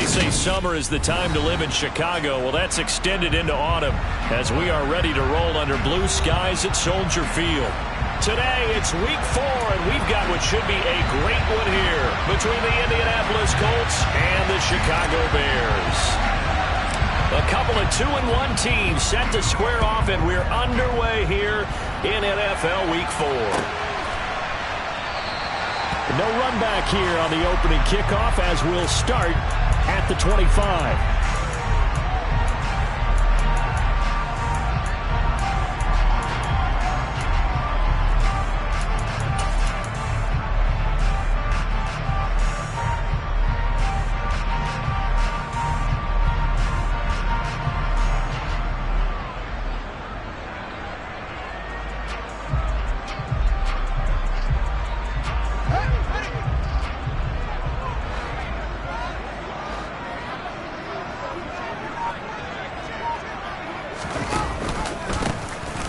They say summer is the time to live in Chicago. Well, that's extended into autumn as we are ready to roll under blue skies at Soldier Field. Today, it's week 4, and we've got what should be a great one here between the Indianapolis Colts and the Chicago Bears. A couple of 2-1 teams set to square off, and we're underway here in NFL Week 4. No run back here on the opening kickoff as we'll start at the 25.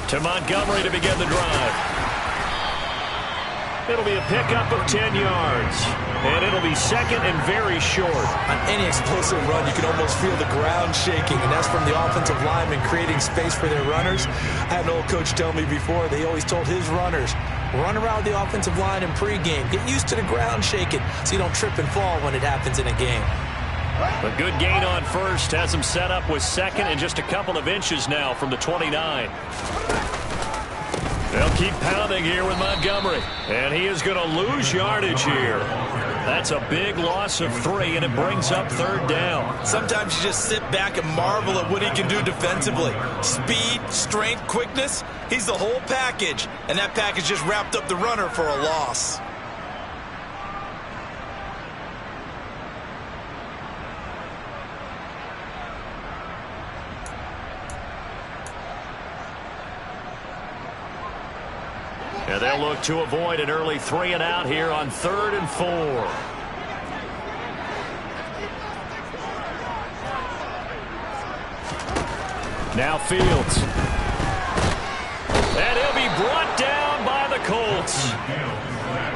To Montgomery to begin the drive. It'll be a pickup of 10 yards. And it'll be second and very short. On any explosive run, you can almost feel the ground shaking. And that's from the offensive linemen creating space for their runners. I had an old coach tell me before, they always told his runners, run around the offensive line in pregame. Get used to the ground shaking so you don't trip and fall when it happens in a game. A good gain on first has him set up with second and just a couple of inches now from the 29. They'll keep pounding here with Montgomery. And he is going to lose yardage here. That's a big loss of 3, and it brings up third down. Sometimes you just sit back and marvel at what he can do defensively. Speed, strength, quickness, he's the whole package. And that package just wrapped up the runner for a loss. And they'll look to avoid an early 3-and-out here on 3rd and 4. Now Fields. And he'll be brought down by the Colts.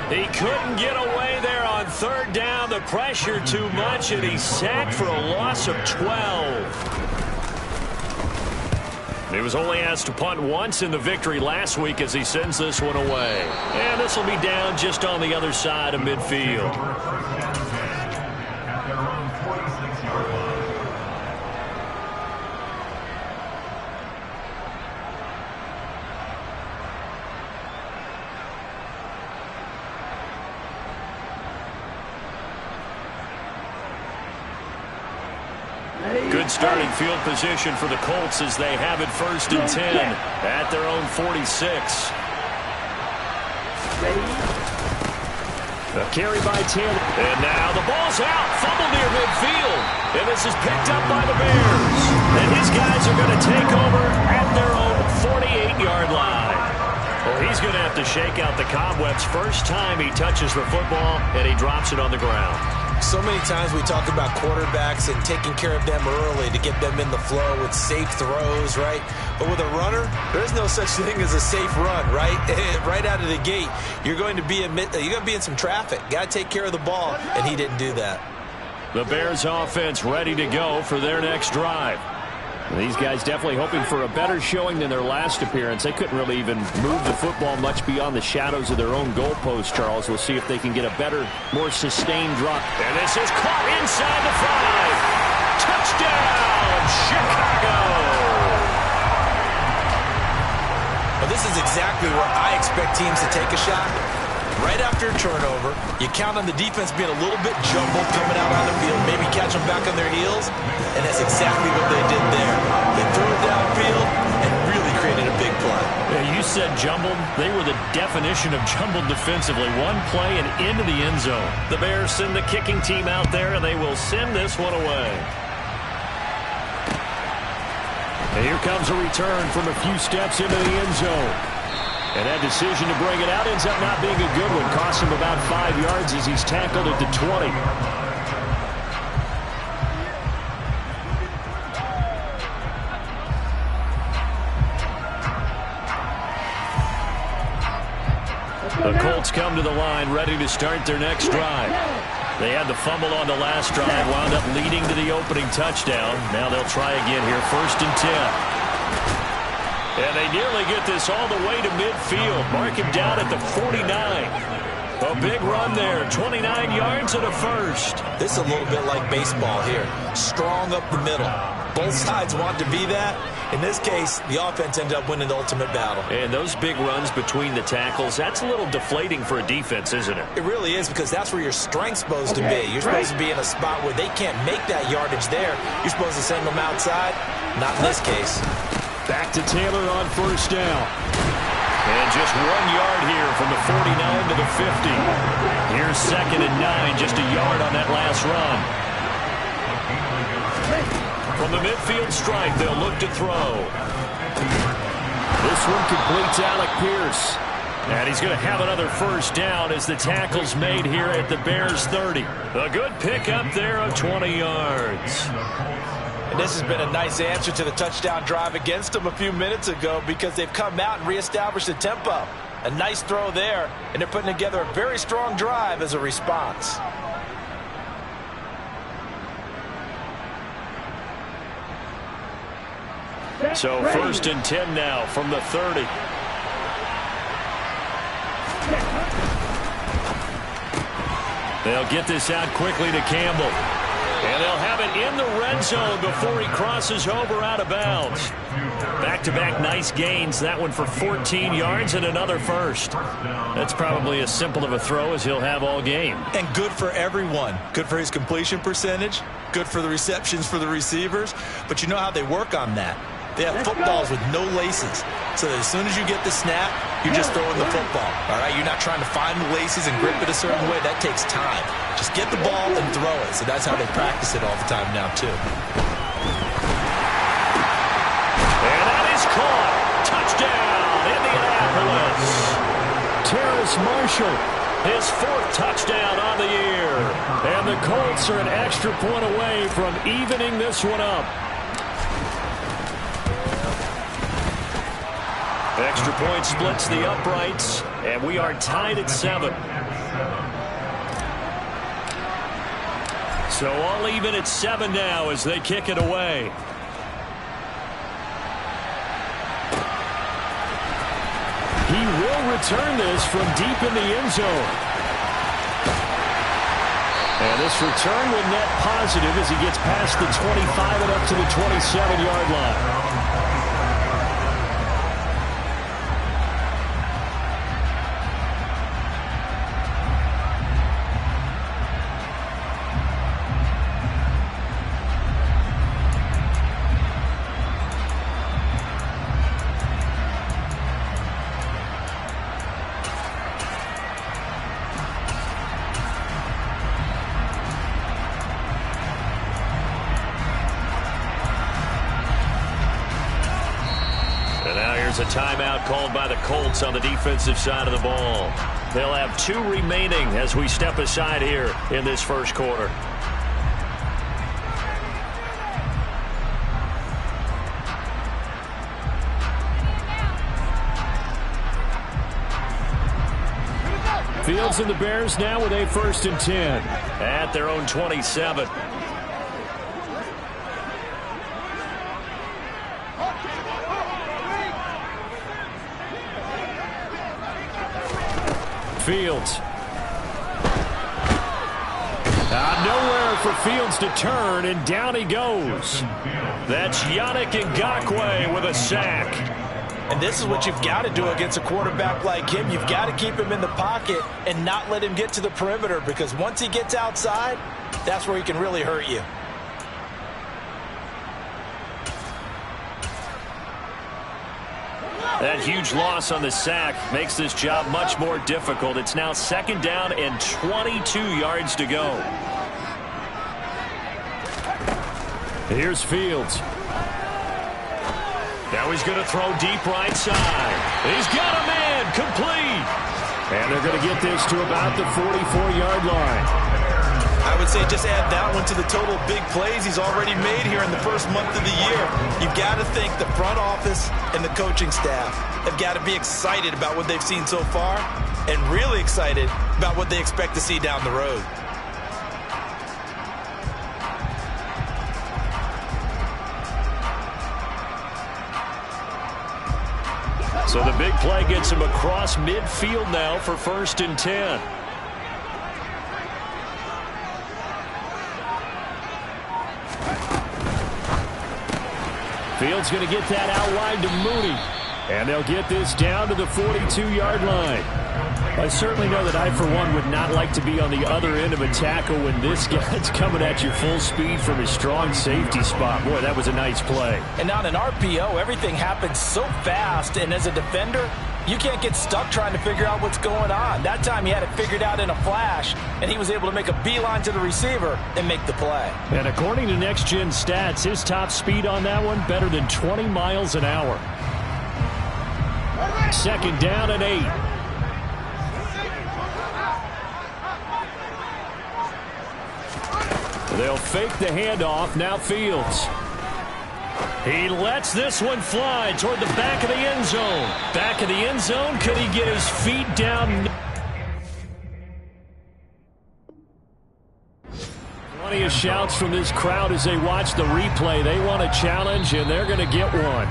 He couldn't get away there on 3rd down. The pressure too much, and he's sacked for a loss of 12. He was only asked to punt once in the victory last week as he sends this one away. And this will be down just on the other side of midfield. Good starting field position for the Colts as they have it 1st and 10 at their own 46. A carry by Taylor. And now the ball's out. Fumble near midfield. And this is picked up by the Bears. And his guys are going to take over at their own 48-yard line. Well, he's going to have to shake out the cobwebs first time he touches the football, and he drops it on the ground. So many times we talk about quarterbacks and taking care of them early to get them in the flow with safe throws, right? But with a runner, there's no such thing as a safe run, right? Right out of the gate, you're going to be in some traffic. Got to take care of the ball, and he didn't do that. The Bears offense ready to go for their next drive. These guys definitely hoping for a better showing than their last appearance. They couldn't really even move the football much beyond the shadows of their own goalpost, Charles. We'll see if they can get a better, more sustained drop. And this is caught inside the 5. Touchdown, Chicago! Well, this is exactly where I expect teams to take a shot. Right after a turnover, you count on the defense being a little bit jumbled coming out on the field, maybe catch them back on their heels, and that's exactly what they did there. They threw it downfield and really created a big play. Yeah, you said jumbled. They were the definition of jumbled defensively. One play and into the end zone. The Bears send the kicking team out there, and they will send this one away. And here comes a return from a few steps into the end zone. And that decision to bring it out ends up not being a good one. Costs him about 5 yards as he's tackled at the 20. The Colts come to the line ready to start their next drive. They had the fumble on the last drive, wound up leading to the opening touchdown. Now they'll try again here, 1st and 10. And they nearly get this all the way to midfield. Mark him down at the 49. A big run there, 29 yards and a first. This is a little bit like baseball here. Strong up the middle. Both sides want to be that. In this case, the offense ended up winning the ultimate battle. And those big runs between the tackles, that's a little deflating for a defense, isn't it? It really is, because that's where your strength's supposed to be. You're supposed to be in a spot where they can't make that yardage there. You're supposed to send them outside. Not in this case. Back to Taylor on 1st down. And just 1 yard here from the 49 to the 50. Here's 2nd and 9, just a yard on that last run. From the midfield stripe, they'll look to throw. This one completes Alec Pierce. And he's going to have another 1st down as the tackle's made here at the Bears 30. A good pickup there of 20 yards. And this has been a nice answer to the touchdown drive against them a few minutes ago, because they've come out and reestablished the tempo. A nice throw there, and they're putting together a very strong drive as a response. So 1st and 10 now from the 30. They'll get this out quickly to Campbell. And they'll have it in the red zone before he crosses over out of bounds. Back-to-back nice gains. That one for 14 yards and another first. That's probably as simple of a throw as he'll have all game. And good for everyone. Good for his completion percentage. Good for the receptions for the receivers. But you know how they work on that. They have footballs with no laces. So that as soon as you get the snap, you're just throwing the football. All right, you're not trying to find the laces and grip it a certain way. That takes time. Just get the ball and throw it. So that's how they practice it all the time now, too. And that is caught. Touchdown, Indianapolis. Terrace Marshall, his 4th touchdown on the year. And the Colts are an extra point away from evening this one up. Extra point splits the uprights, and we are tied at 7. So all even at 7 now as they kick it away. He will return this from deep in the end zone. And this return will net positive as he gets past the 25 and up to the 27-yard line. A timeout called by the Colts on the defensive side of the ball. They'll have 2 remaining as we step aside here in this first quarter. Fields and the Bears now with a 1st and 10 at their own 27. Fields. Nowhere for Fields to turn, and down he goes. That's Yannick Ngakoue with a sack. And this is what you've got to do against a quarterback like him. You've got to keep him in the pocket and not let him get to the perimeter, because once he gets outside, that's where he can really hurt you. That huge loss on the sack makes this job much more difficult. It's now 2nd down and 22 yards to go. Here's Fields. Now he's going to throw deep right side. He's got a man, complete. And they're going to get this to about the 44-yard line. I would say just add that one to the total big plays he's already made here in the first month of the year. You've got to think the front office and the coaching staff have got to be excited about what they've seen so far and really excited about what they expect to see down the road. So the big play gets him across midfield now for 1st and 10. Fields going to get that out wide to Mooney. And they'll get this down to the 42-yard line. I certainly know that I, for one, would not like to be on the other end of a tackle when this guy's coming at you full speed from his strong safety spot. Boy, that was a nice play. And on an RPO, everything happens so fast. And as a defender, you can't get stuck trying to figure out what's going on. That time he had it figured out in a flash, and he was able to make a beeline to the receiver and make the play. And according to Next Gen Stats, his top speed on that one, better than 20 miles an hour. 2nd down and 8. They'll fake the handoff. Now Fields. He lets this one fly toward the back of the end zone. Back of the end zone. Could he get his feet down? Plenty of shouts from this crowd as they watch the replay. They want a challenge, and they're going to get one.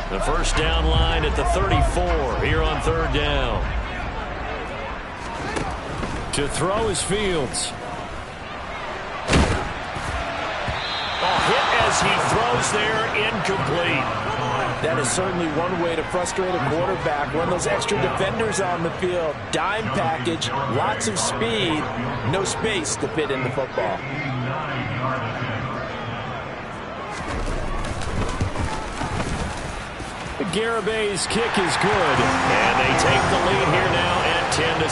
The first down line at the 34 here on 3rd down. To throw is Fields. Hit as he throws there, incomplete. That is certainly one way to frustrate a quarterback. Run those extra defenders on the field. Dime package, lots of speed, no space to fit in the football. Garabay's kick is good, and they take the lead here now at 10-7.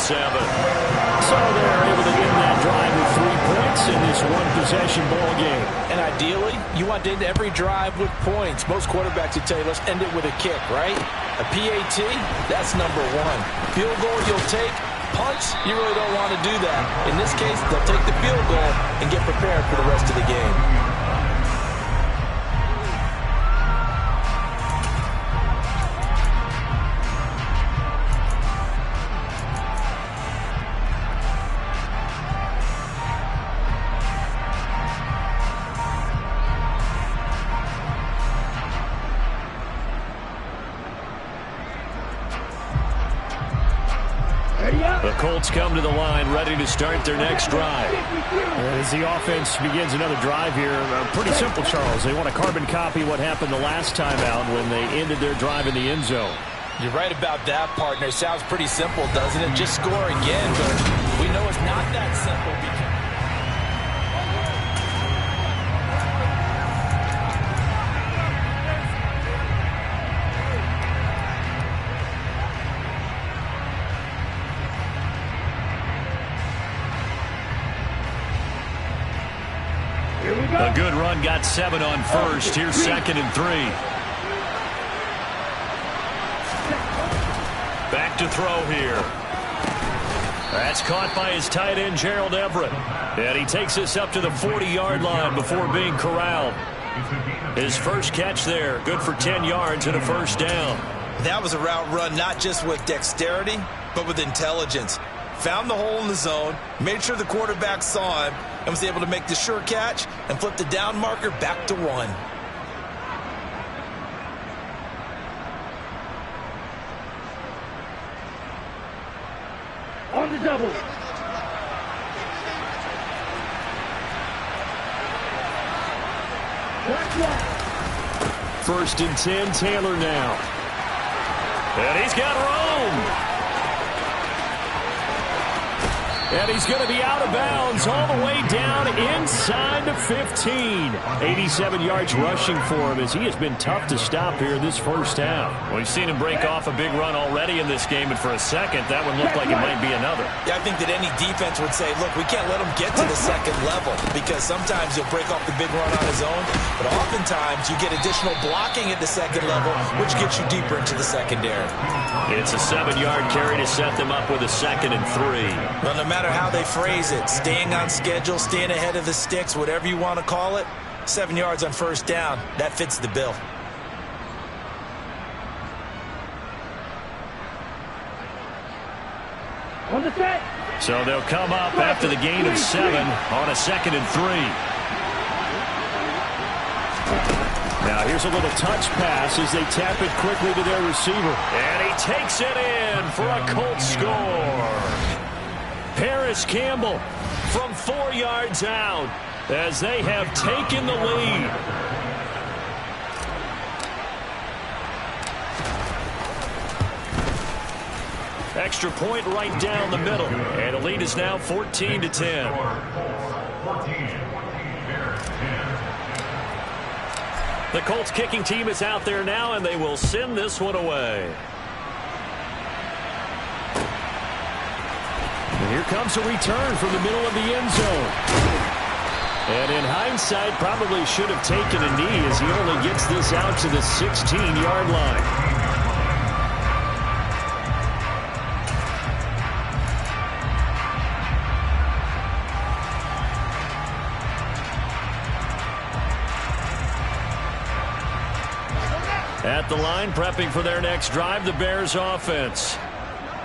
So they're able to end that drive with 3 points in this one-possession ball game. And ideally, you want to end every drive with points. Most quarterbacks would tell you, let's end it with a kick, right? A PAT, that's number 1. Field goal you'll take. Punts, you really don't want to do that. In this case, they'll take the field goal and get prepared for the rest of the game. The Colts come to the line, ready to start their next drive. As the offense begins another drive here, pretty simple, Charles. They want to carbon copy what happened the last time out when they ended their drive in the end zone. You're right about that, partner. Sounds pretty simple, doesn't it? Just score again, but we know it's not that simple because a good run got 7 on first. Here's 2nd and 3. Back to throw here. That's caught by his tight end, Gerald Everett. And he takes us up to the 40-yard line before being corralled. His first catch there, good for 10 yards and a first down. that was a route run not just with dexterity, but with intelligence. Found the hole in the zone, made sure the quarterback saw him, and was able to make the sure catch and flip the down marker back to 1. On the double. First and 10, Taylor now. And he's got room. And he's going to be out of bounds all the way down inside the 15. 87 yards rushing for him as he has been tough to stop here this first half. We've seen him break off a big run already in this game, and for a second, that one looked like it might be another. Yeah, I think that any defense would say, look, we can't let him get to the second level because sometimes he'll break off the big run on his own, but oftentimes you get additional blocking at the second level, which gets you deeper into the secondary. It's a 7-yard carry to set them up with a 2nd and 3. Well, no matter how they phrase it, staying on schedule, staying ahead of the sticks, whatever you want to call it, 7 yards on first down, that fits the bill. So they'll come up after the gain of 7 on a 2nd and 3. Now here's a little touch pass as they tap it quickly to their receiver. And he takes it in for a Colts score. Paris Campbell from 4 yards out as they have taken the lead. Extra point right down the middle. And the lead is now 14-10. The Colts kicking team is out there now, and they will send this one away. And here comes a return from the middle of the end zone. And in hindsight, probably should have taken a knee as he only gets this out to the 16-yard line. At the line, prepping for their next drive, the Bears offense.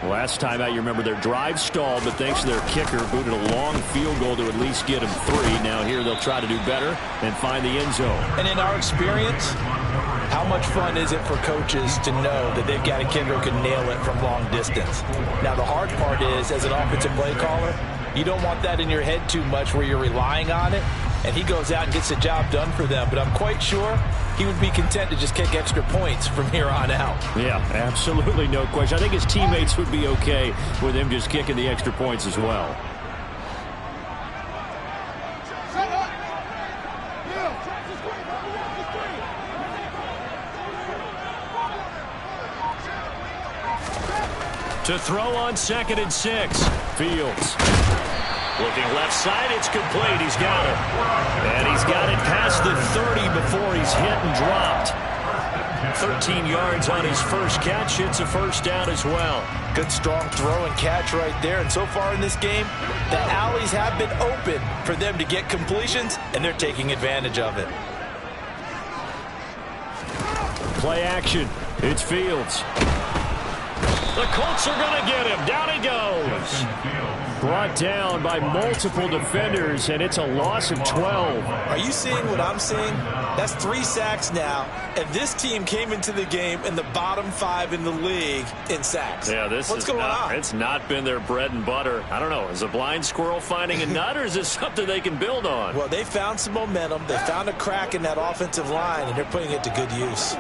Last time out, you remember their drive stalled, but thanks to their kicker, booted a long field goal to at least get them 3. Now here they'll try to do better and find the end zone. And in our experience, how much fun is it for coaches to know that they've got a kicker who can nail it from long distance? Now the hard part is, as an offensive play caller, you don't want that in your head too much where you're relying on it. And he goes out and gets the job done for them. But I'm quite sure he would be content to just kick extra points from here on out. Yeah, absolutely no question. I think his teammates would be okay with him just kicking the extra points as well. To throw on 2nd and 6. Fields. Looking left side, it's complete. He's got it. And he's got it past the 30 before he's hit and dropped. 13 yards on his first catch. It's a first down as well. Good strong throw and catch right there. And so far in this game, the alleys have been open for them to get completions, and they're taking advantage of it. Play action. It's Fields. The Colts are going to get him. Down he goes. Brought down by multiple defenders, and it's a loss of 12. Are you seeing what I'm seeing? That's 3 sacks now, and this team came into the game in the bottom 5 in the league in sacks. Yeah, what's going on? It's not been their bread and butter. I don't know. Is a blind squirrel finding a nut, or is this something they can build on? Well, they found some momentum. They found a crack in that offensive line, and they're putting it to good use.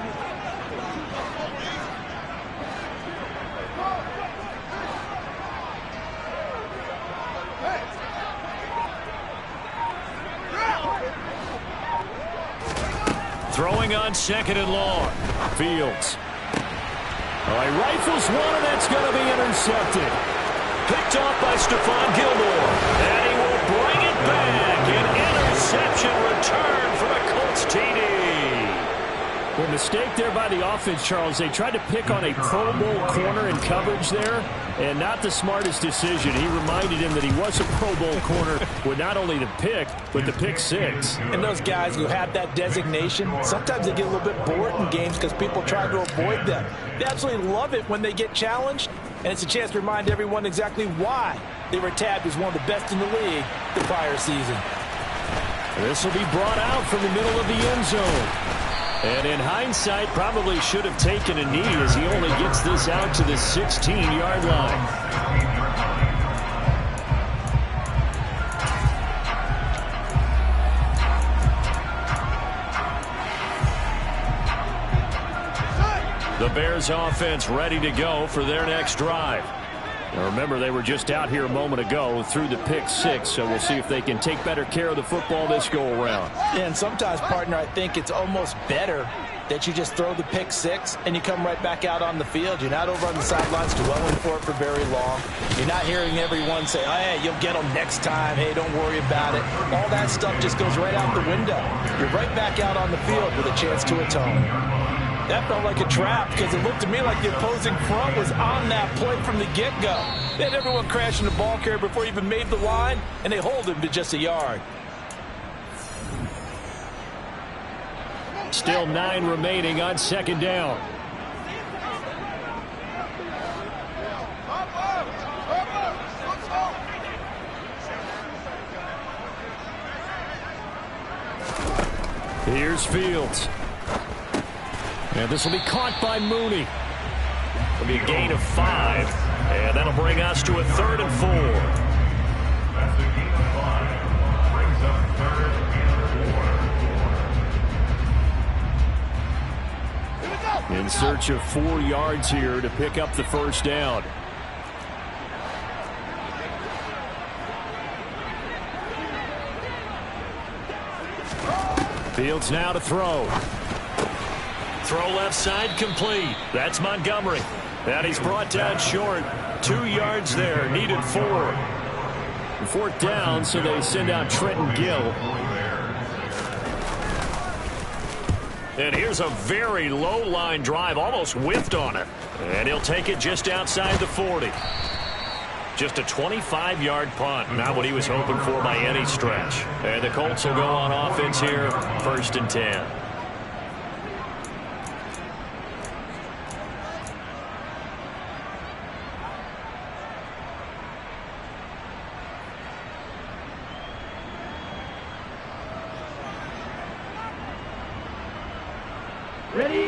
Throwing on 2nd and long. Fields. He rifles one, and that's going to be intercepted. Picked off by Stephon Gilmore. And he will bring it back. An interception return for the Colts TD. Well, mistake there by the offense, Charles. They tried to pick on a Pro Bowl corner in coverage there, and not the smartest decision. He reminded him that he was a Pro Bowl corner with not only the pick, but the pick 6. And those guys who have that designation, sometimes they get a little bit bored in games because people try to avoid them. They absolutely love it when they get challenged, and it's a chance to remind everyone exactly why they were tabbed as one of the best in the league the prior season. This will be brought out from the middle of the end zone. And in hindsight, probably should have taken a knee as he only gets this out to the 16-yard line. The Bears offense ready to go for their next drive. Remember, they were just out here a moment ago through the pick six, so we'll see if they can take better care of the football this go-around. And sometimes, partner, I think it's almost better that you just throw the pick six and you come right back out on the field. You're not over on the sidelines dwelling for it for very long. You're not hearing everyone say, oh, hey, you'll get them next time. Hey, don't worry about it. All that stuff just goes right out the window. You're right back out on the field with a chance to atone. That felt like a trap because it looked to me like the opposing front was on that play from the get-go. They had everyone crashing the ball carrier before he even made the line, and they hold him to just a yard. Still 9 remaining on second down. Here's Fields. And this will be caught by Mooney. It'll be a gain of 5. And that'll bring us to a 3rd and 4. Brings up 3rd and 4. In search of 4 yards here to pick up the first down. Fields now to throw. Throw left side complete. That's Montgomery. And he's brought down short. 2 yards there. Needed 4. 4th down, so they send out Trenton Gill. And here's a very low line drive. Almost whiffed on it. And he'll take it just outside the 40. Just a 25-yard punt. Not what he was hoping for by any stretch. And the Colts will go on offense here. 1st and 10.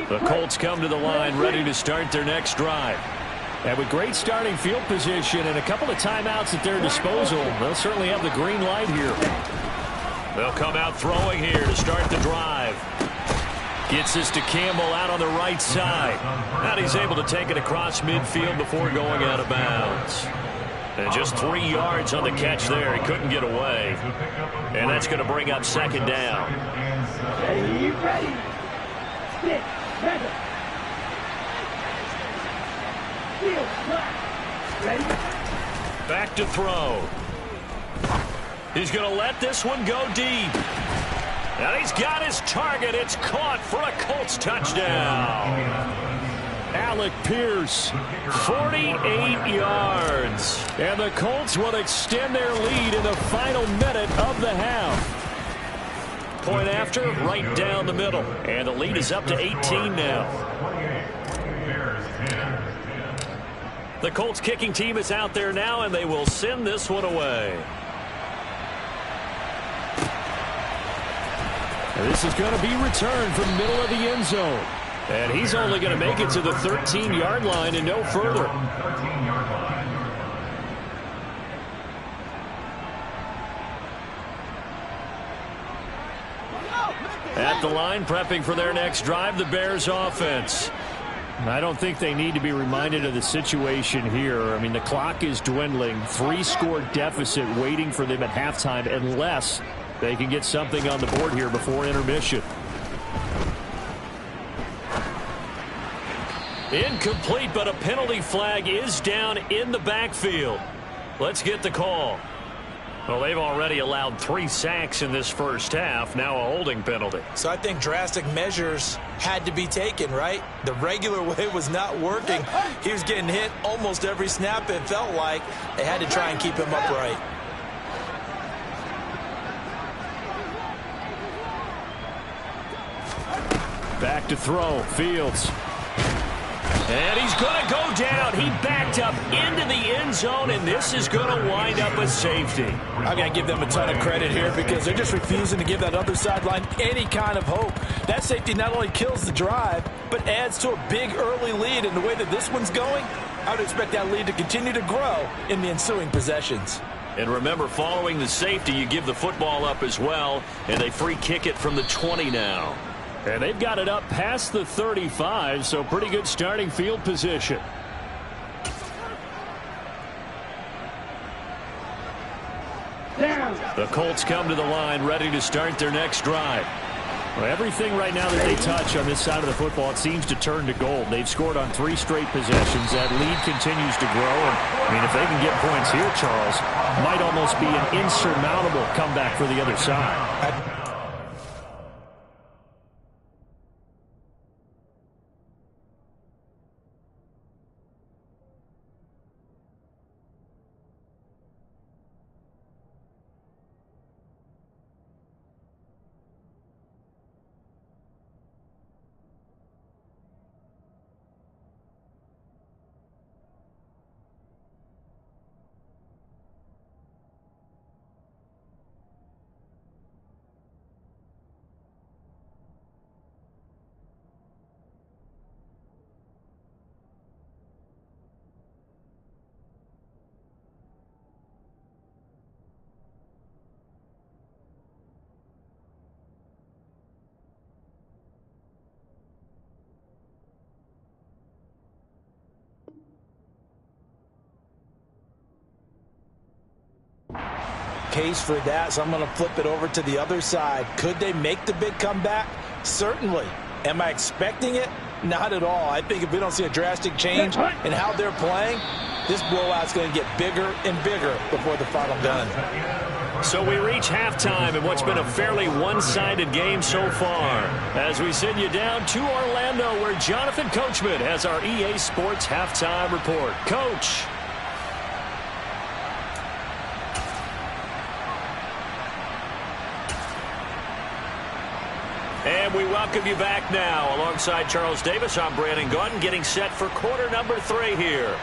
The Colts come to the line ready to start their next drive. And with great starting field position and a couple of timeouts at their disposal, they'll certainly have the green light here. They'll come out throwing here to start the drive. Gets this to Campbell out on the right side. Now he's able to take it across midfield before going out of bounds. And just 3 yards on the catch there. He couldn't get away. And that's going to bring up 2nd down. Ready. Sit. Ready. Ready. Back to throw. He's going to let this one go deep. And he's got his target. It's caught for a Colts touchdown. Alec Pierce, 48 yards. And the Colts will extend their lead in the final minute of the half. Point after, right down the middle. And the lead is up to 18 now. The Colts kicking team is out there now, and they will send this one away. And this is going to be returned from the middle of the end zone. And he's only going to make it to the 13-yard line and no further. At the line, prepping for their next drive, the Bears offense. I don't think they need to be reminded of the situation here. I mean, the clock is dwindling. 3-score deficit waiting for them at halftime unless they can get something on the board here before intermission. Incomplete, but a penalty flag is down in the backfield. Let's get the call. Well, they've already allowed 3 sacks in this first half. Now a holding penalty. So I think drastic measures had to be taken, right? The regular way was not working. He was getting hit almost every snap, it felt like. They had to try and keep him upright. Back to throw. Fields. And he's going to go down. He backed up into the end zone, and this is going to wind up a safety. I've got to give them a ton of credit here because they're just refusing to give that other sideline any kind of hope. That safety not only kills the drive, but adds to a big early lead. And the way that this one's going, I would expect that lead to continue to grow in the ensuing possessions. And remember, following the safety, you give the football up as well, and they free kick it from the 20 now. And they've got it up past the 35, so pretty good starting field position. The Colts come to the line ready to start their next drive. Well, everything right now that they touch on this side of the football, it seems to turn to gold. They've scored on 3 straight possessions. That lead continues to grow. And, I mean, if they can get points here, Charles, might almost be an insurmountable comeback for the other side. Case for that, so I'm going to flip it over to the other side. Could they make the big comeback? Certainly. Am I expecting it? Not at all. I think if we don't see a drastic change in how they're playing, this blowout's going to get bigger and bigger before the final gun. So we reach halftime in what's been a fairly one-sided game so far. As we send you down to Orlando, where Jonathan Coachman has our EA Sports halftime report. Coach. And we welcome you back now. Alongside Charles Davis, I'm Brandon Gunn, getting set for quarter number 3 here.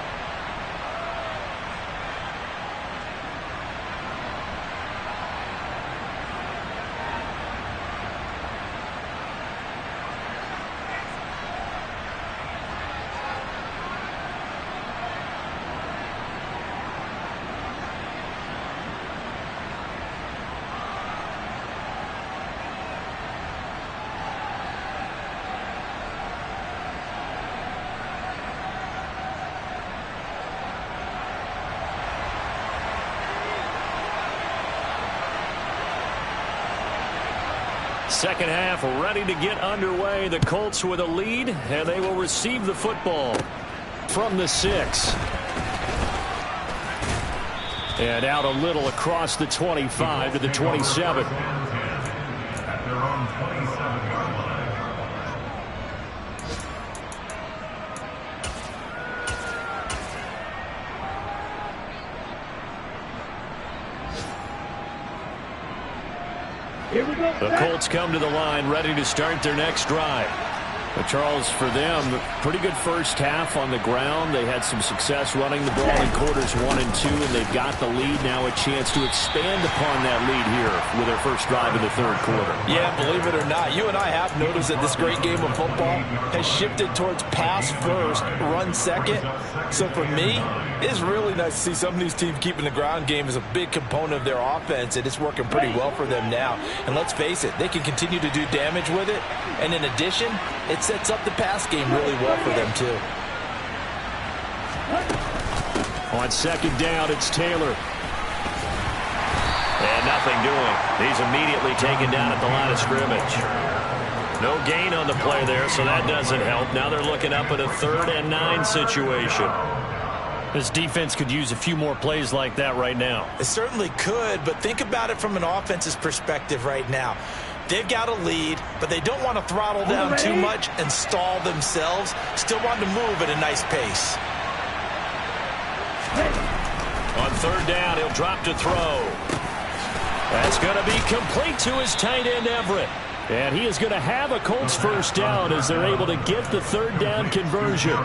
Second half ready to get underway. The Colts with a lead, and they will receive the football from the 6. And out a little across the 25 to the 27. The Colts come to the line ready to start their next drive. But Charles, for them, pretty good first half on the ground. They had some success running the ball in quarters 1 and 2, and they've got the lead. Now a chance to expand upon that lead here with their first drive in the third quarter. Yeah, believe it or not, you and I have noticed that this great game of football has shifted towards pass first, run second. So for me, it's really nice to see some of these teams keeping the ground game as a big component of their offense, and it's working pretty well for them now. And let's face it, they can continue to do damage with it. And in addition, it sets up the pass game really well for them, too. On second down, it's Taylor. And nothing doing. He's immediately taken down at the line of scrimmage. No gain on the play there, so that doesn't help. Now they're looking up at a 3rd and 9 situation. This defense could use a few more plays like that right now. It certainly could, but think about it from an offense's perspective right now. They've got a lead, but they don't want to throttle down too much and stall themselves. Still want to move at a nice pace. On 3rd down, he'll drop to throw. That's going to be complete to his tight end, Everett. And he is going to have a Colts first down as they're able to get the 3rd down conversion.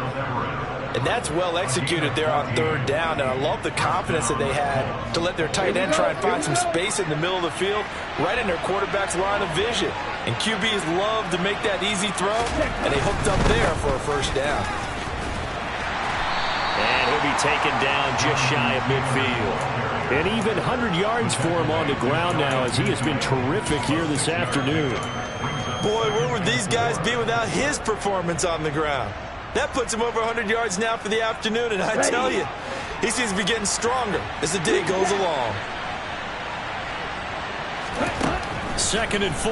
And that's well executed there on 3rd down. And I love the confidence that they had to let their tight end try and find some space in the middle of the field, right in their quarterback's line of vision. And QBs love to make that easy throw, and they hooked up there for a first down. And he'll be taken down just shy of midfield. And even 100 yards for him on the ground now, as he has been terrific here this afternoon. Boy, where would these guys be without his performance on the ground? That puts him over 100 yards now for the afternoon, and I tell you, he seems to be getting stronger as the day goes along. 2nd and 4.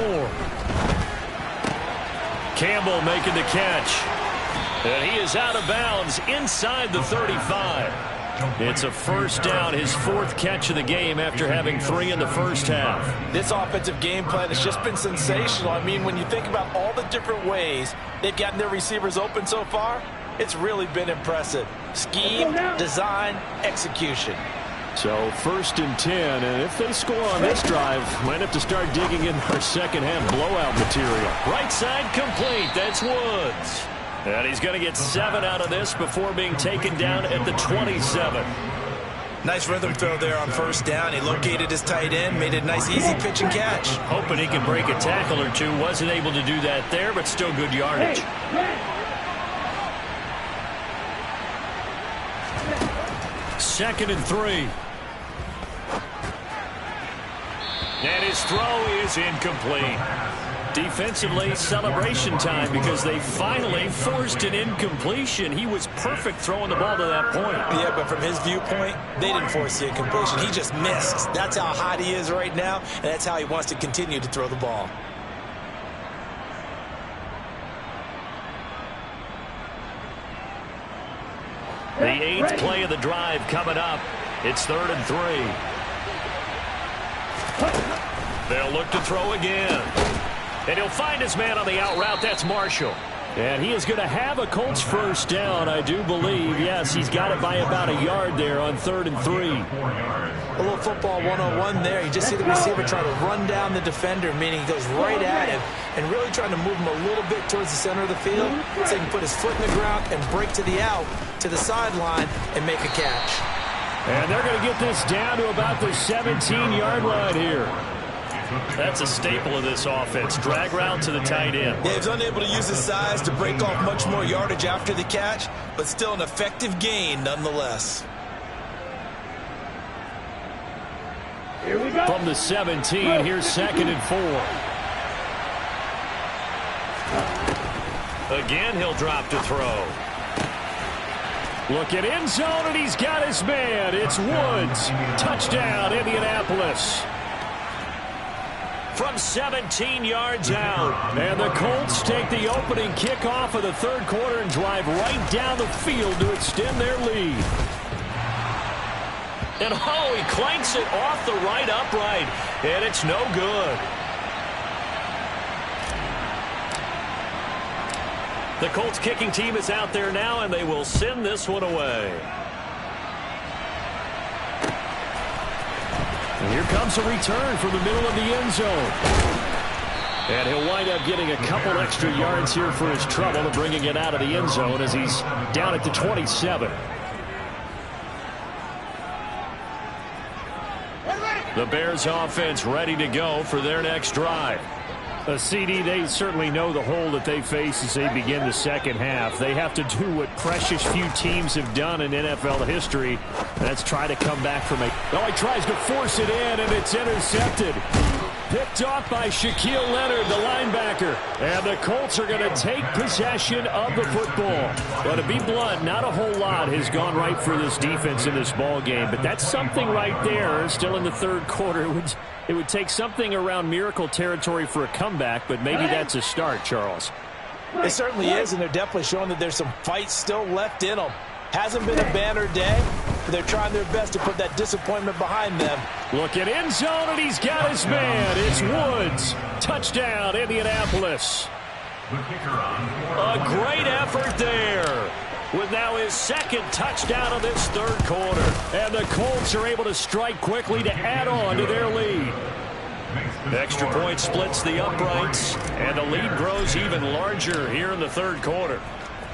Campbell making the catch. And he is out of bounds inside the 35. It's a first down, his 4th catch of the game after having 3 in the first half. This offensive game plan has just been sensational. I mean, when you think about all the different ways they've gotten their receivers open so far, it's really been impressive. Scheme, design, execution. So 1st and 10, and if they score on this drive, might have to start digging in our second half blowout material. Right side complete, that's Woods. And he's going to get 7 out of this before being taken down at the 27. Nice rhythm throw there on 1st down. He located his tight end, made a nice easy pitch and catch. Hoping he can break a tackle or two. Wasn't able to do that there, but still good yardage. Second and 3. And his throw is incomplete. Defensively, celebration time because they finally forced an incompletion. He was perfect throwing the ball to that point. Yeah, but from his viewpoint, they didn't force the incompletion. He just missed. That's how hot he is right now, and that's how he wants to continue to throw the ball. The 8th play of the drive coming up. It's 3rd and 3. They'll look to throw again. And he'll find his man on the out route. That's Marshall. And he is going to have a Colts first down, I do believe. Yes, he's got it by about a yard there on 3rd and 3. A little football 101 there. You just see the receiver try to run down the defender, meaning he goes right at him and really trying to move him a little bit towards the center of the field so he can put his foot in the ground and break to the out, to the sideline, and make a catch. And they're going to get this down to about the 17-yard line here. That's a staple of this offense. Drag route to the tight end. Yeah, he's unable to use his size to break off much more yardage after the catch, but still an effective gain nonetheless. Here we go. From the 17, here's 2nd and 4. Again, he'll drop to throw. Look at end zone, and he's got his man. It's Woods. Touchdown, Indianapolis. From 17 yards out. And the Colts take the opening kickoff of the 3rd quarter and drive right down the field to extend their lead. And oh, he clanks it off the right upright. And it's no good. The Colts kicking team is out there now, and they will send this one away. And here comes a return from the middle of the end zone. And he'll wind up getting a couple extra yards here for his trouble and bringing it out of the end zone as he's down at the 27. The Bears offense ready to go for their next drive. A CD, they certainly know the hole that they face as they begin the second half. They have to do what precious few teams have done in NFL history. That's try to come back from a... Oh, he tries to force it in, and it's intercepted. Picked off by Shaquille Leonard, the linebacker. And the Colts are going to take possession of the football. But to be blunt, not a whole lot has gone right for this defense in this ball game. But that's something right there, still in the 3rd quarter. It would take something around miracle territory for a comeback, but maybe that's a start, Charles. It certainly is, and they're definitely showing that there's some fight still left in them. Hasn't been a banner day, but they're trying their best to put that disappointment behind them. Look at end zone, and he's got his man. It's Woods. Touchdown, Indianapolis. A great effort there. With now his 2nd touchdown of this 3rd quarter. And the Colts are able to strike quickly to add on to their lead. Extra point splits the uprights, and the lead grows even larger here in the 3rd quarter.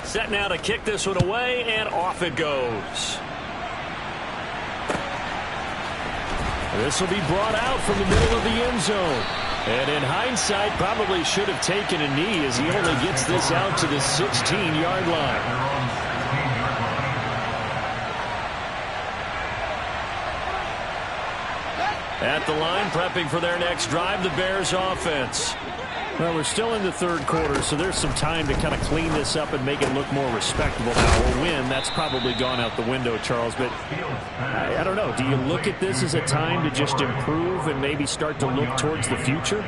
Set now to kick this one away, and off it goes. This will be brought out from the middle of the end zone. And in hindsight, probably should have taken a knee as he only gets this out to the 16-yard line. At the line, prepping for their next drive, the Bears offense. Well, we're still in the third quarter, so there's some time to kind of clean this up and make it look more respectable. Now, a win, that's probably gone out the window, Charles, but I don't know. Do you look at this as a time to just improve and maybe start to look towards the future?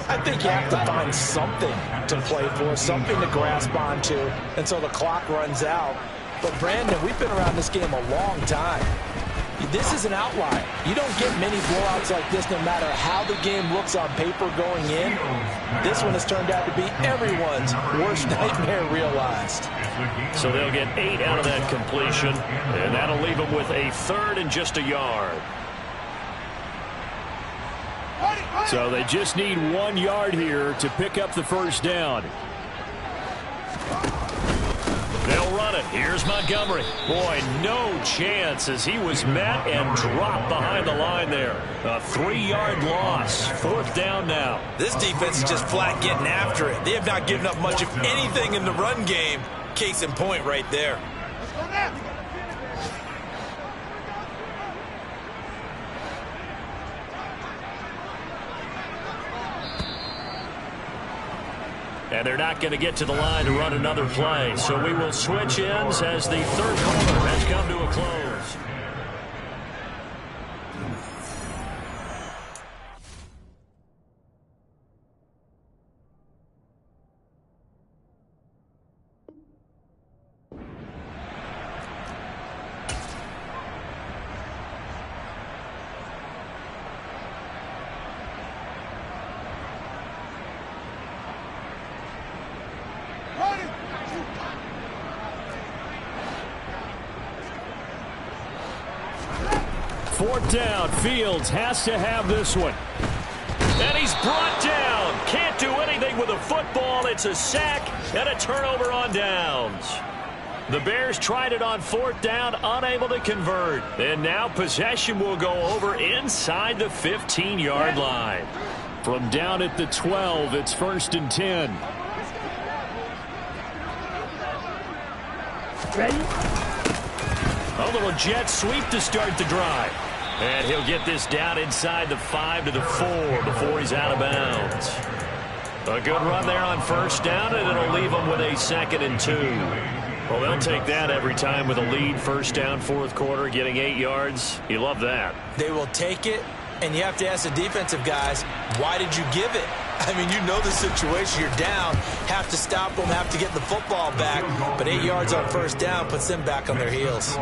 I think you have to find something to play for, something to grasp onto until the clock runs out. But, Brandon, we've been around this game a long time. This is an outlier. You don't get many blowouts like this no matter how the game looks on paper going in. This one has turned out to be everyone's worst nightmare realized. So they'll get 8 out of that completion, and that'll leave them with a third and just a yard. So they just need 1 yard here to pick up the first down. They'll run it. Here's Montgomery. Boy, no chance as he was met and dropped behind the line there. A 3-yard loss. 4th down now. This defense is just flat getting after it. They have not given up much of anything in the run game. Case in point right there. And they're not going to get to the line to run another play. So we will switch ends as the third quarter has come to a close. Fourth down. Fields has to have this one. And he's brought down. Can't do anything with a football. It's a sack and a turnover on downs. The Bears tried it on 4th down, unable to convert. And now possession will go over inside the 15-yard line. From down at the 12, it's 1st and 10. Ready? A little jet sweep to start the drive. And he'll get this down inside the 5 to the 4 before he's out of bounds. A good run there on 1st down, and it'll leave him with a 2nd and 2. Well, they'll take that every time with a lead. 1st down, 4th quarter, getting 8 yards. You love that. They will take it, and you have to ask the defensive guys, why did you give it? I mean, you know the situation. You're down, have to stop them, have to get the football back. But 8 yards on 1st down puts them back on their heels.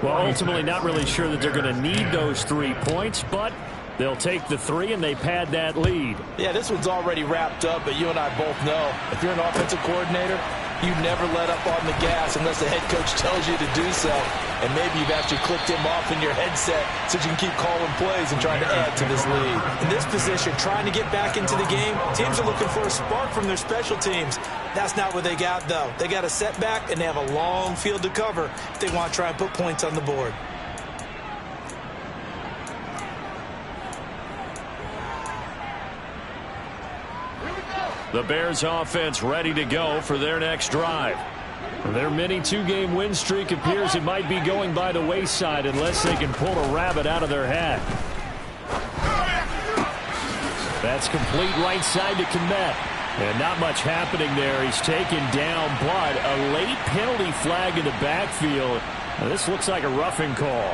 Well, ultimately not really sure that they're going to need those 3 points, but they'll take the 3 and they pad that lead. Yeah, this one's already wrapped up, but you and I both know if you're an offensive coordinator, you never let up on the gas unless the head coach tells you to do so. And maybe you've actually clicked him off in your headset so you can keep calling plays and trying to add to this lead. In this position, trying to get back into the game, teams are looking for a spark from their special teams. That's not what they got, though. They got a setback, and they have a long field to cover if they want to try and put points on the board. The Bears offense ready to go for their next drive. Their mini 2-game win streak appears it might be going by the wayside unless they can pull a rabbit out of their hat. That's complete right side to Kmet. And not much happening there. He's taken down, but a late penalty flag in the backfield. Now, this looks like a roughing call.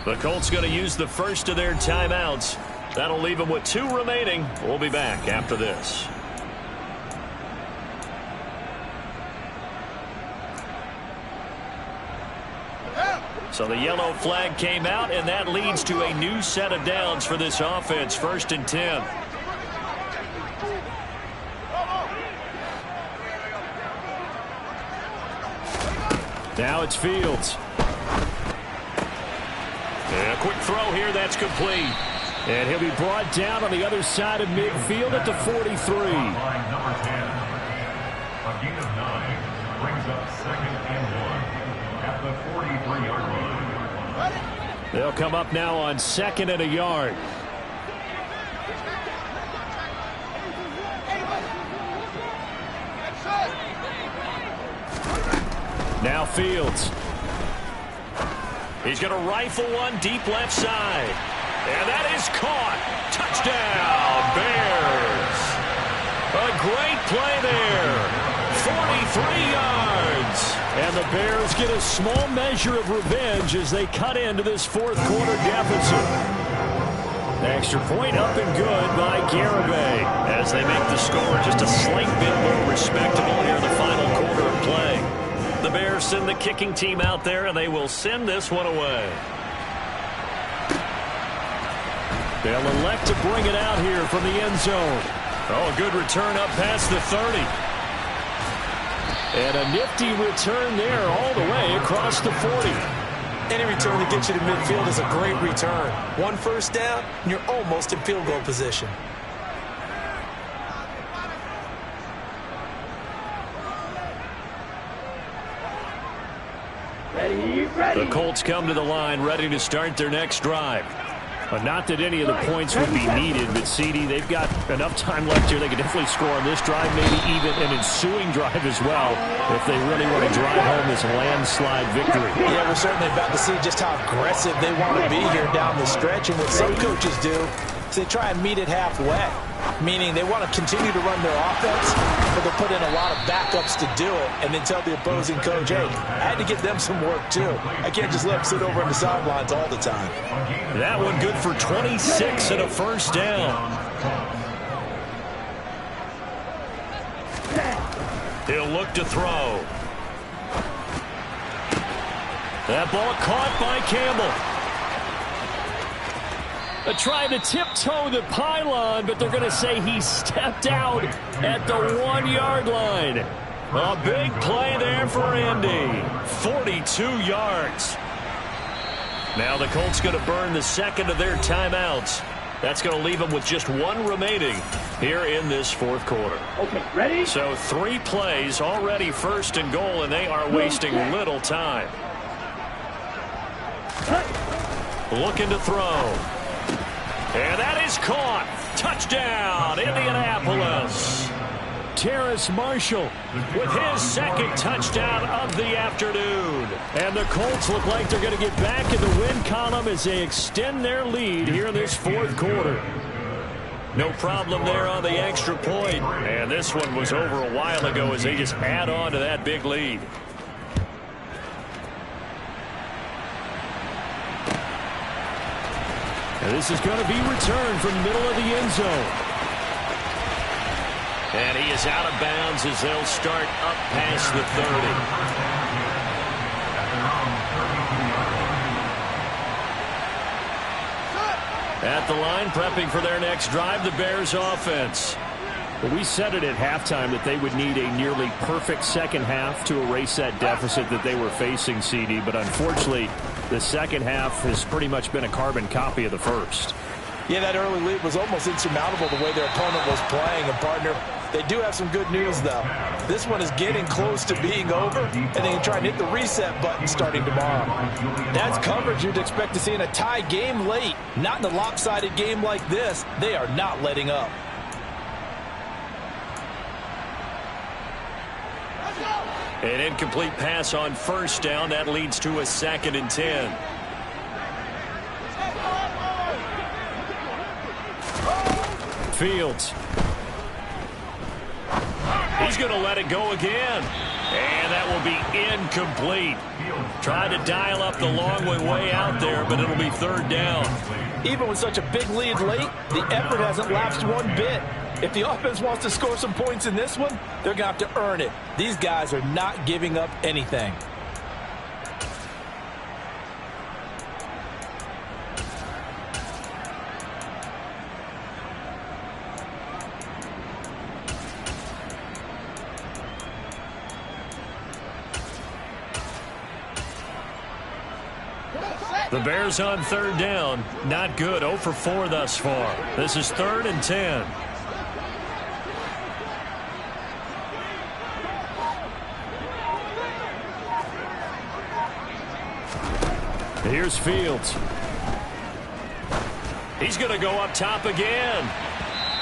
The Colts going to use the first of their timeouts. That'll leave them with 2 remaining. We'll be back after this. So the yellow flag came out, and that leads to a new set of downs for this offense. 1st and 10. Now it's Fields. And a quick throw here, that's complete. And he'll be brought down on the other side of midfield at the 43. Number 10, a gain of 9, brings up 2nd and 1 at the 43-yard line. They'll come up now on 2nd and a yard. Now Fields. He's going to rifle one deep left side. And that is caught. Touchdown, Bears. A great play there. 43 yards. And the Bears get a small measure of revenge as they cut into this fourth quarter deficit. Extra point up and good by Garibay as they make the score just a slight bit more respectable here in the final quarter of play. The Bears send the kicking team out there, and they will send this one away. They'll elect to bring it out here from the end zone. Oh, a good return up past the 30. And a nifty return there all the way across the 40. Any return that gets you to midfield is a great return. One first down, and you're almost in field goal position. The Colts come to the line ready to start their next drive. But not that any of the points would be needed, but CD, they've got enough time left here. They can definitely score on this drive, maybe even an ensuing drive as well, if they really want to drive home this landslide victory. Yeah, we're certainly about to see just how aggressive they want to be here down the stretch. And what some coaches do is they try and meet it halfway, meaning they want to continue to run their offense, but they'll put in a lot of backups to do it, and then tell the opposing coach, hey, I had to get them some work too. I can't just let them sit over on the sidelines all the time. That one good for 26 and a first down. He'll look to throw. That ball caught by Campbell. They're trying to tiptoe the pylon, but they're going to say he stepped out at the 1-yard line. A big play there for Andy. 42 yards. Now the Colts going to burn the second of their timeouts. That's going to leave them with just one remaining here in this fourth quarter. Okay, ready? So 3 plays already first and goal, and they are wasting little time. Looking to throw. And that is caught. Touchdown, Indianapolis. Terrace Marshall with his second touchdown of the afternoon. And the Colts look like they're going to get back in the win column as they extend their lead here in this fourth quarter. No problem there on the extra point. And this one was over a while ago as they just add on to that big lead. And this is going to be returned from the middle of the end zone. And he is out of bounds as they'll start up past the 30. At the line, prepping for their next drive, the Bears offense. Well, we said it at halftime that they would need a nearly perfect second half to erase that deficit that they were facing, CD. But unfortunately, the second half has pretty much been a carbon copy of the first. Yeah, that early lead was almost insurmountable the way their opponent was playing. And, partner, they do have some good news, though. This one is getting close to being over, and they can try and hit the reset button starting tomorrow. That's coverage you'd expect to see in a tie game late. Not in a lopsided game like this. They are not letting up. An incomplete pass on first down. That leads to a 2nd and 10. Fields. He's going to let it go again. And that will be incomplete. Tried to dial up the long way out there, but it'll be 3rd down. Even with such a big lead late, the effort hasn't lapsed one bit. If the offense wants to score some points in this one, they're going to have to earn it. These guys are not giving up anything. The Bears on third down. Not good. 0 for 4 thus far. This is 3rd and 10. Here's Fields. He's going to go up top again.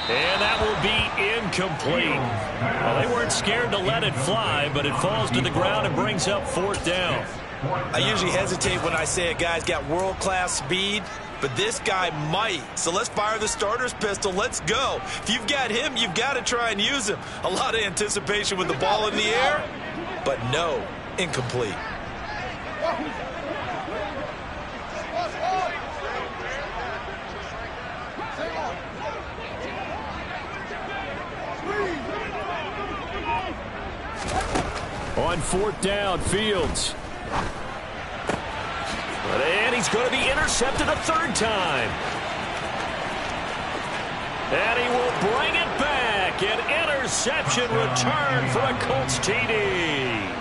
And that will be incomplete. Well, they weren't scared to let it fly, but it falls to the ground and brings up 4th down. I usually hesitate when I say a guy's got world-class speed, but this guy might. So let's fire the starter's pistol. Let's go. If you've got him, you've got to try and use him. A lot of anticipation with the ball in the air, but no, incomplete. On 4th down, Fields. And he's going to be intercepted a 3rd time. And he will bring it back. An interception return for a Colts TD.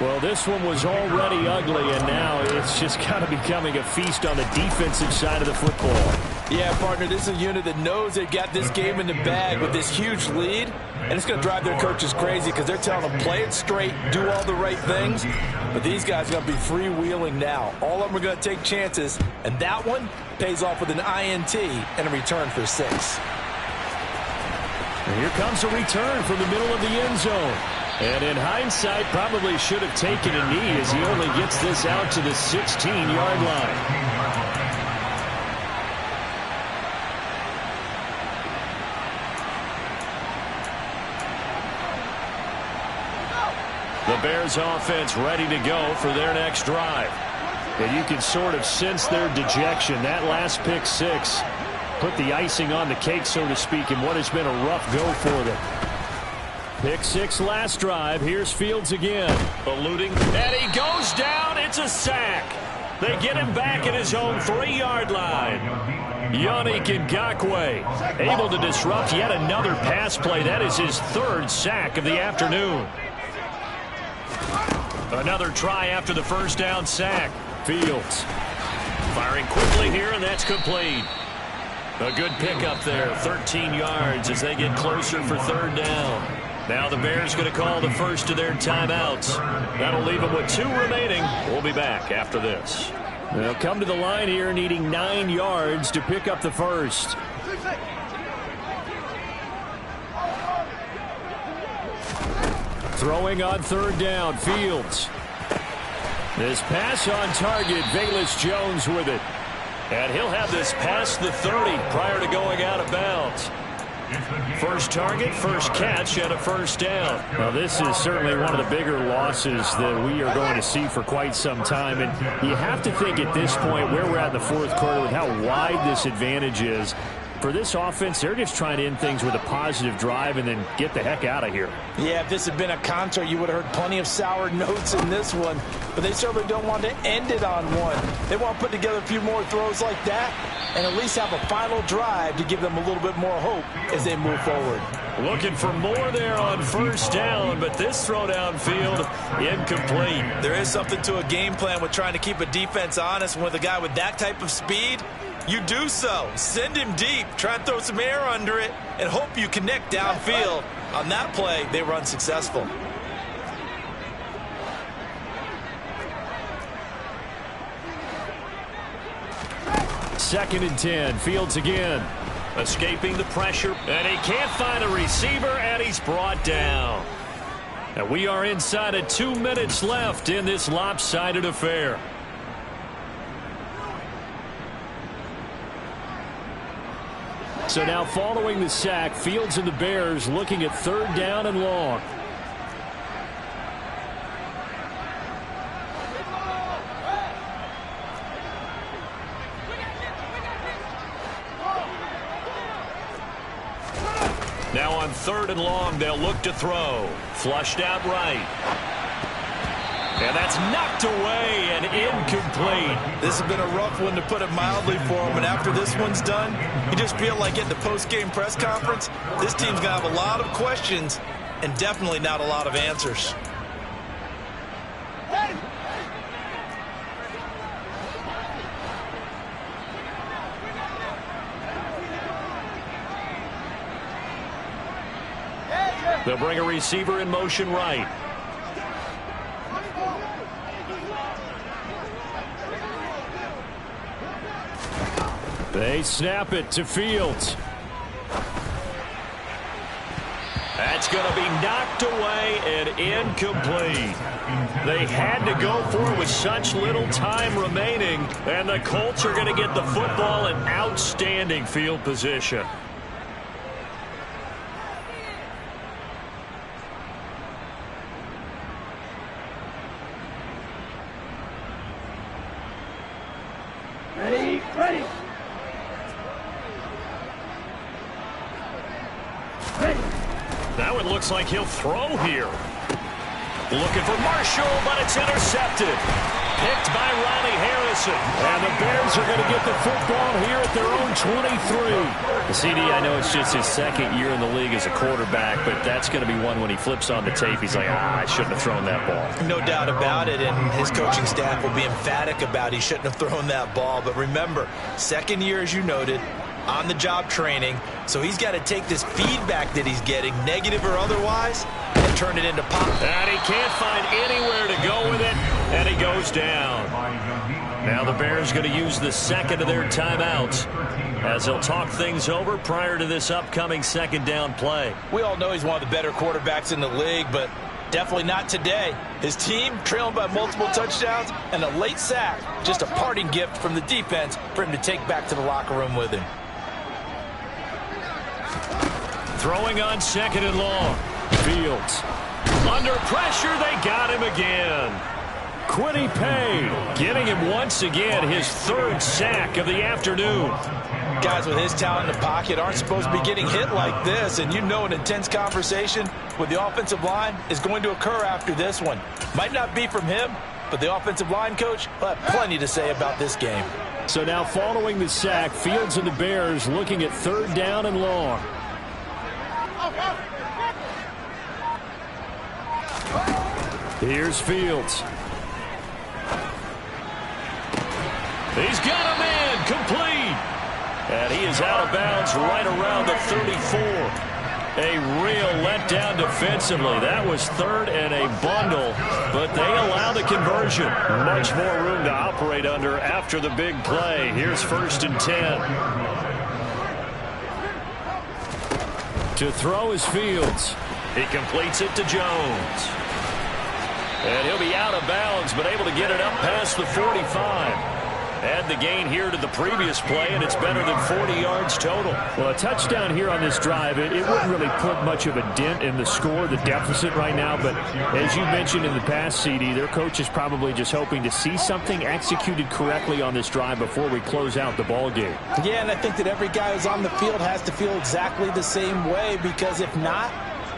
Well, this one was already ugly, and now it's just kind of becoming a feast on the defensive side of the football. Yeah, partner, this is a unit that knows they've got this game in the bag with this huge lead, and it's going to drive their coaches crazy because they're telling them play it straight, do all the right things, but these guys are going to be freewheeling now. All of them are going to take chances, and that one pays off with an INT and a return for 6. And here comes a return from the middle of the end zone. And in hindsight, probably should have taken a knee as he only gets this out to the 16-yard line. The Bears offense ready to go for their next drive. And you can sort of sense their dejection. That last pick 6 put the icing on the cake, so to speak, in what has been a rough go for them. Pick 6 last drive. Here's Fields again. Eluding. And he goes down. It's a sack. They get him back at his own 3-yard line. Yannick Ngakoue able to disrupt yet another pass play. That is his 3rd sack of the afternoon. Another try after the first down sack. Fields firing quickly here, and that's complete. A good pickup there, 13 yards as they get closer for 3rd down. Now the Bears going to call the first of their timeouts. That'll leave them with 2 remaining. We'll be back after this. They'll come to the line here needing 9 yards to pick up the first. Throwing on 3rd down, Fields. This pass on target, Velus Jones with it. And he'll have this past the 30 prior to going out of bounds. First target, first catch, and a 1st down. Now, this is certainly one of the bigger losses that we are going to see for quite some time. And you have to think at this point where we're at in the 4th quarter with how wide this advantage is. For this offense, they're just trying to end things with a positive drive and then get the heck out of here. Yeah, if this had been a concert, you would have heard plenty of sour notes in this one. But they certainly don't want to end it on one. They want to put together a few more throws like that and at least have a final drive to give them a little bit more hope as they move forward. Looking for more there on 1st down, but this throw downfield incomplete. There is something to a game plan with trying to keep a defense honest. With a guy with that type of speed, you do so. Send him deep. Try and throw some air under it and hope you connect downfield. On that play, they were unsuccessful. Second and 10. Fields again. Escaping the pressure. And he can't find a receiver, and he's brought down. And we are inside of 2 minutes left in this lopsided affair. So now following the sack, Fields and the Bears looking at 3rd down and long. Now on 3rd and long, they'll look to throw. Flushed out right. And that's knocked away and incomplete. This has been a rough one, to put it mildly, for him. And after this one's done, you just feel like at the post-game press conference, this team's going to have a lot of questions and definitely not a lot of They'll bring a receiver in motion right. They snap it to Fields. That's going to be knocked away and incomplete. They had to go for it with such little time remaining, and the Colts are going to get the football in outstanding field position. Ready, ready. Ready. Now it looks like he'll throw here. Looking for Marshall, but it's intercepted. Picked by Ronnie Harrison. And the Bears are going to get the football here at their own 23. The CD, I know it's just his second year in the league as a quarterback, but that's going to be one when he flips on the tape. He's like, I shouldn't have thrown that ball. No doubt about it, and his coaching staff will be emphatic about he shouldn't have thrown that ball. But remember, second year, as you noted, on-the-job training, so he's got to take this feedback that he's getting, negative or otherwise, and turn it into pop. And he can't find anywhere to go with it, and he goes down. Now the Bears going to use the second of their timeouts as they'll talk things over prior to this upcoming second down play. We all know he's one of the better quarterbacks in the league, but definitely not today. His team trailing by multiple touchdowns and a late sack, just a parting gift from the defense for him to take back to the locker room with him. Throwing on second and long. Fields. Under pressure, they got him again. Quiddy Pay getting him once again his third sack of the afternoon. Guys with his talent in the pocket aren't supposed to be getting hit like this, and you know an intense conversation with the offensive line is going to occur after this one. Might not be from him, but the offensive line coach will have plenty to say about this game. So now following the sack, Fields and the Bears looking at third down and long. Here's Fields. He's got him in, complete. And he is out of bounds right around the 34. A real letdown defensively. That was third and a bundle, but they allow the conversion. Much more room to operate under after the big play. Here's 1st and 10. To throw is Fields. He completes it to Jones. And he'll be out of bounds, but able to get it up past the 45. Add the gain here to the previous play, and it's better than 40 yards total. Well, a touchdown here on this drive, it wouldn't really put much of a dent in the score, the deficit right now. But as you mentioned in the past, CD, their coach is probably just hoping to see something executed correctly on this drive before we close out the ball game. Yeah, and I think that every guy who's on the field has to feel exactly the same way, because if not,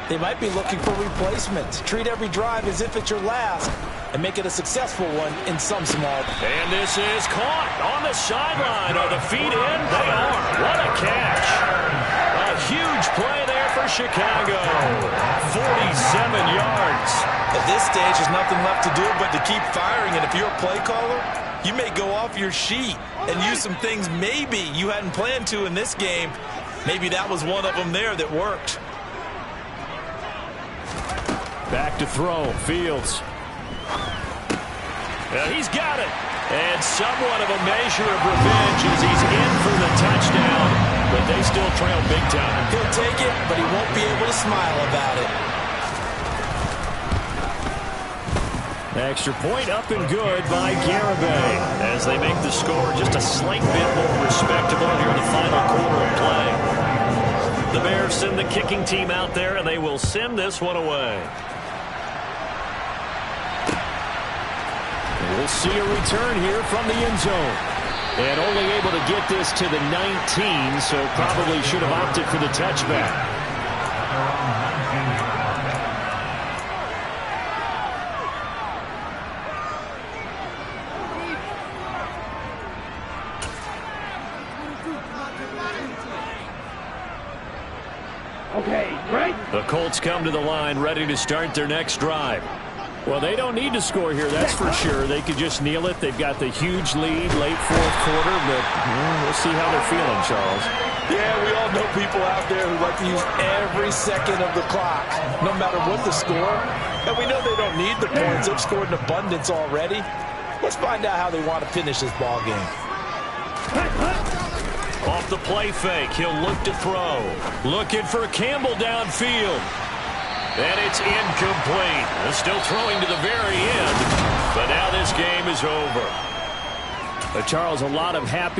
they might be looking for replacements. Treat every drive as if it's your last and make it a successful one in some small. And this is caught on the sideline. Are the feet in? They are. What a catch. A huge play there for Chicago. 47 yards. At this stage, there's nothing left to do but to keep firing. And if you're a play caller, you may go off your sheet and use some things maybe you hadn't planned to in this game. Maybe that was one of them there that worked. Back to throw. Fields. He's got it. And somewhat of a measure of revenge as he's in for the touchdown. But they still trail big time. He'll take it, but he won't be able to smile about it. Extra point up and good by Garibay as they make the score just a slight bit more respectable here in the final quarter of play. The Bears send the kicking team out there, and they will send this one away. We'll see a return here from the end zone. And only able to get this to the 19, so probably should have opted for the touchback. Okay, right. The Colts come to the line ready to start their next drive. Well, they don't need to score here, that's for sure. They could just kneel it. They've got the huge lead late fourth quarter, but we'll see how they're feeling, Charles. Yeah, we all know people out there who like to use every second of the clock, no matter what the score. And we know they don't need the points. They've scored in abundance already. Let's find out how they want to finish this ball game. Off the play fake, he'll look to throw. Looking for Campbell downfield. And it's incomplete. They're still throwing to the very end. But now this game is over. Charles, a lot of happy